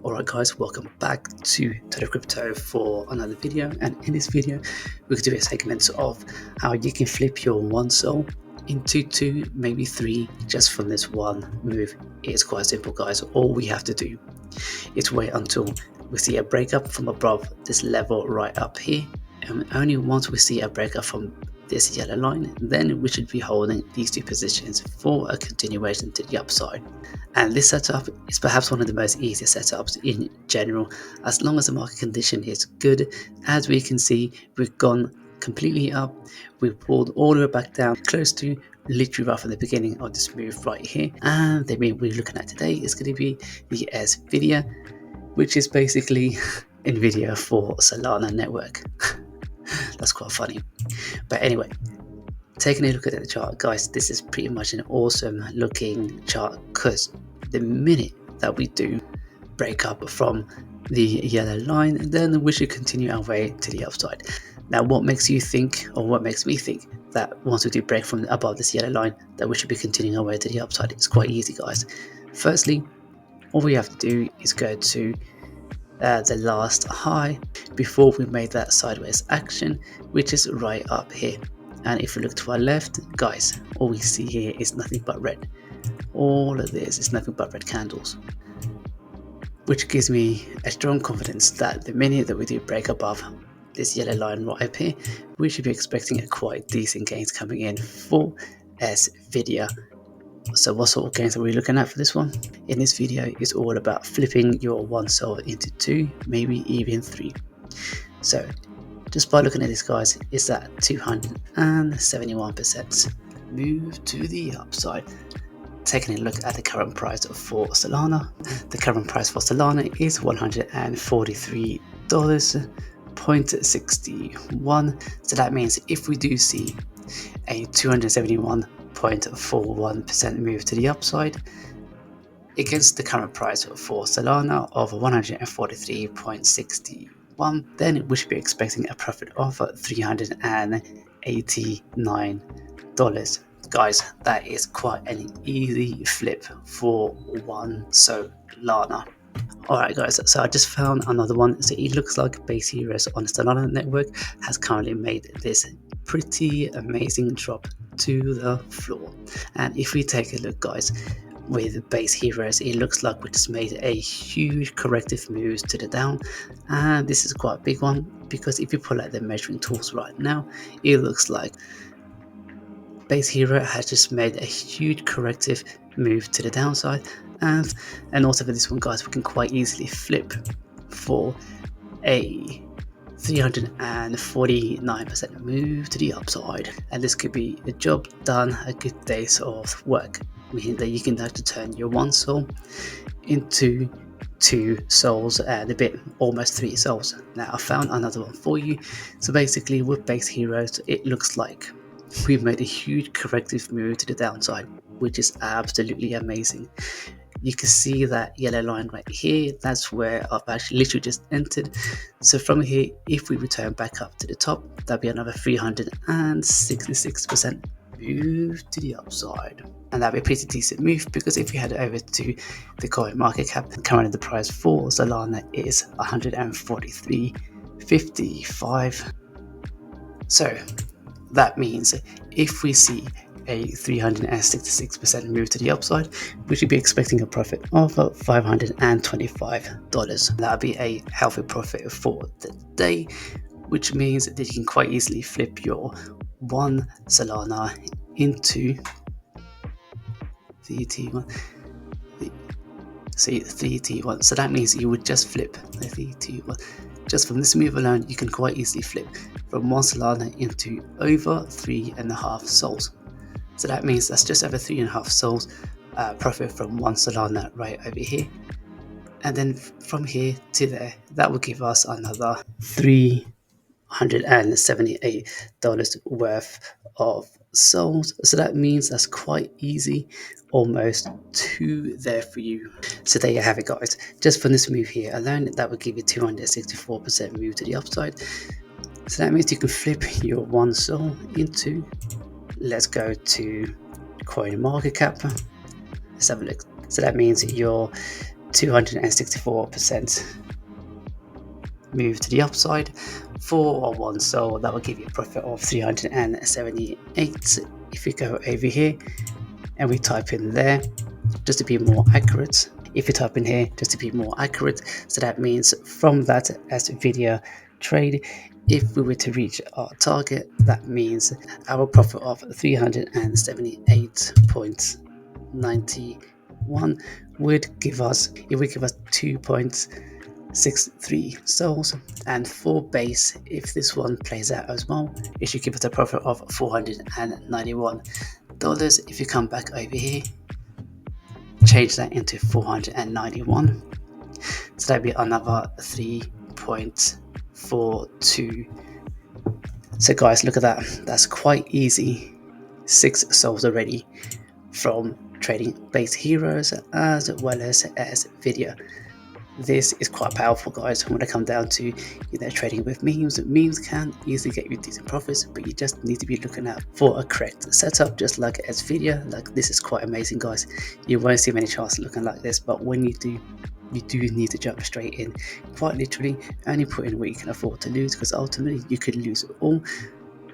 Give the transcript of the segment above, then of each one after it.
Alright guys, welcome back to Crypto for another video, and in this video we're going to do a segment of how you can flip your one soul into 2, maybe 3 just from this one move. It's quite simple guys. All we have to do is wait until we see a breakup from above this level right up here, and only once we see a breakup from this yellow line, then we should be holding these 2 positions for a continuation to the upside. And this setup is perhaps one of the most easiest setups in general, as long as the market condition is good. As we can see, we've gone completely up, we've pulled all the way back down close to literally right from the beginning of this move right here. And the move we're looking at today is going to be the Svidia, which is basically Nvidia for Solana network. That's quite funny. But anyway, taking a look at the chart guys, this is pretty much an awesome looking chart, because the minute that we do break up from the yellow line, then we should continue our way to the upside. Now what makes you think, or what makes me think, that once we do break from above this yellow line that we should be continuing our way to the upside? It's quite easy guys. Firstly, all we have to do is go to the last high before we made that sideways action, which is right up here. And if we look to our left guys, all we see here is nothing but red. All of this is nothing but red candles, which gives me a strong confidence that the minute that we do break above this yellow line right up here, we should be expecting a quite decent gains coming in for Svidia. So what sort of gains are we looking at for this one? In this video is all about flipping your one soul into 2, maybe even 3. So just by looking at this guys, it's at 271% move to the upside. Taking a look at the current price for Solana, the current price for Solana is $143.61. So that means if we do see a 271.41% move to the upside against the current price for Solana of 143.61, then we should be expecting a profit of $389. Guys, that is quite an easy flip for one Solana. Alright guys, so I just found another one. So it looks like Baseheroes on the Solana network has currently made this pretty amazing drop to the floor. And if we take a look guys, with Baseheroes, it looks like we just made a huge corrective move to the down, and this is quite a big one, because if you pull out the measuring tools right now, it looks like Baseheroes has just made a huge corrective move to the downside. And also for this one guys, we can quite easily flip for a 349% move to the upside, and this could be a job done, a good day's of work, meaning that you can have to turn your one soul into 2 souls and a bit, almost 3 souls. Now I found another one for you. So basically with Baseheroes, it looks like we've made a huge corrective move to the downside, which is absolutely amazing. You can see that yellow line right here, that's where I've actually literally just entered. So from here, if we return back up to the top, that'll be another 366% move to the upside, and that'd be a pretty decent move, because if we head over to the coin market cap, currently the price for Solana is 143.55. so that means if we see a 366% move to the upside, we should be expecting a profit of $525. That'll be a healthy profit for the day, which means that you can quite easily flip your one Solana into the T1. So that means you would just flip the T1. Just from this move alone, you can quite easily flip from one Solana into over 3.5 souls. So that means that's just over 3.5 souls profit from one Solana right over here. And then from here to there, that will give us another $378 worth of souls. So that means that's quite easy, almost 2 there for you. So there you have it guys. Just from this move here alone, that would give you 264% move to the upside. So that means you can flip your one soul into, let's go to coin market cap. Let's have a look. So that means you're 264% move to the upside for one. So that will give you a profit of 378. If we go over here and we type in there, just to be more accurate, if you type in here just to be more accurate, so that means from that Svidia trade, if we were to reach our target, that means our profit of 378.91 would give us 2.63 souls, and for base, if this one plays out as well, it should give us a profit of $491. If you come back over here, change that into 491, so that'd be another 3.42. So guys, look at that, that's quite easy. 6 souls already from trading base heroes as well as Svidia. This is quite powerful, guys, when it comes down to trading with memes. Memes can easily get you decent profits, but you just need to be looking out for a correct setup, just like Svidia. Like, this is quite amazing, guys. You won't see many charts looking like this, but when you do, you do need to jump straight in, quite literally, and you put in what you can afford to lose, because ultimately you could lose it all.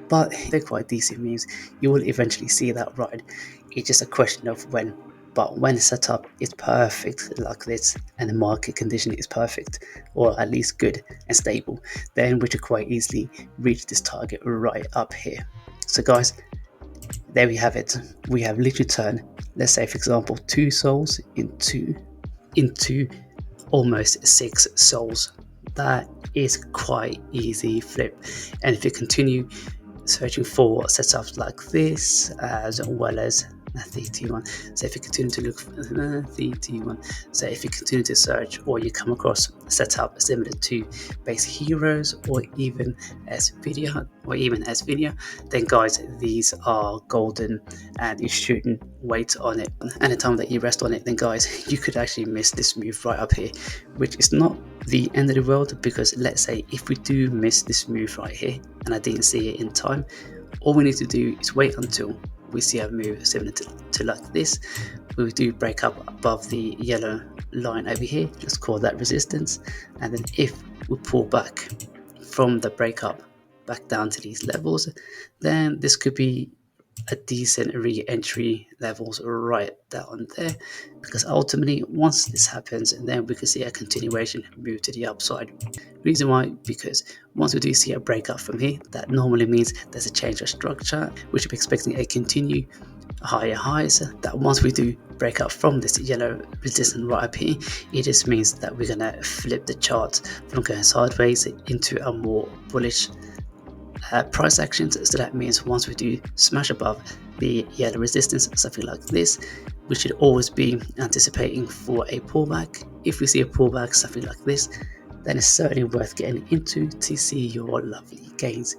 But they're quite decent memes. You will eventually see that ride. It's just a question of when. But when the setup is perfect like this, and the market condition is perfect, or at least good and stable, then we should quite easily reach this target right up here. So guys, there we have it. We have literally turned, let's say for example, 2 souls into almost 6 souls. That is quite easy flip. And if you continue searching for setups like this, as well as the 1, so if you continue to look for the 1, so if you continue to search, or you come across a setup similar to base heroes, or even Svidia, then guys, these are golden, and you shouldn't wait on it. And the time that you rest on it, then guys, you could actually miss this move right up here, which is not the end of the world, because let's say if we do miss this move right here and I didn't see it in time, all we need to do is wait until we see a move similar to like this. We do break up above the yellow line over here, let's call that resistance, and then if we pull back from the breakup back down to these levels, then this could be a decent re-entry levels right down there, because ultimately once this happens, and then we can see a continuation move to the upside. Reason why, because once we do see a breakup from here, that normally means there's a change of structure, which we're expecting a continue higher highs. That once we do break up from this yellow resistance right up here, it just means that we're gonna flip the chart from going sideways into a more bullish price actions. So that means once we do smash above the yellow resistance, something like this, we should always be anticipating for a pullback. If we see a pullback, something like this, then it's certainly worth getting into to see your lovely gains.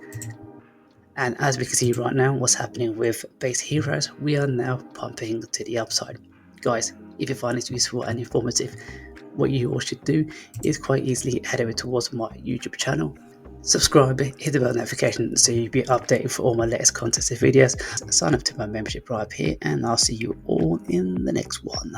And as we can see right now, what's happening with base heroes, we are now pumping to the upside. Guys, if you find this useful and informative, what you all should do is quite easily head over towards my YouTube channel, subscribe, hit the bell notification so you'll be updated for all my latest content and videos. Sign up to my membership right up here, and I'll see you all in the next one.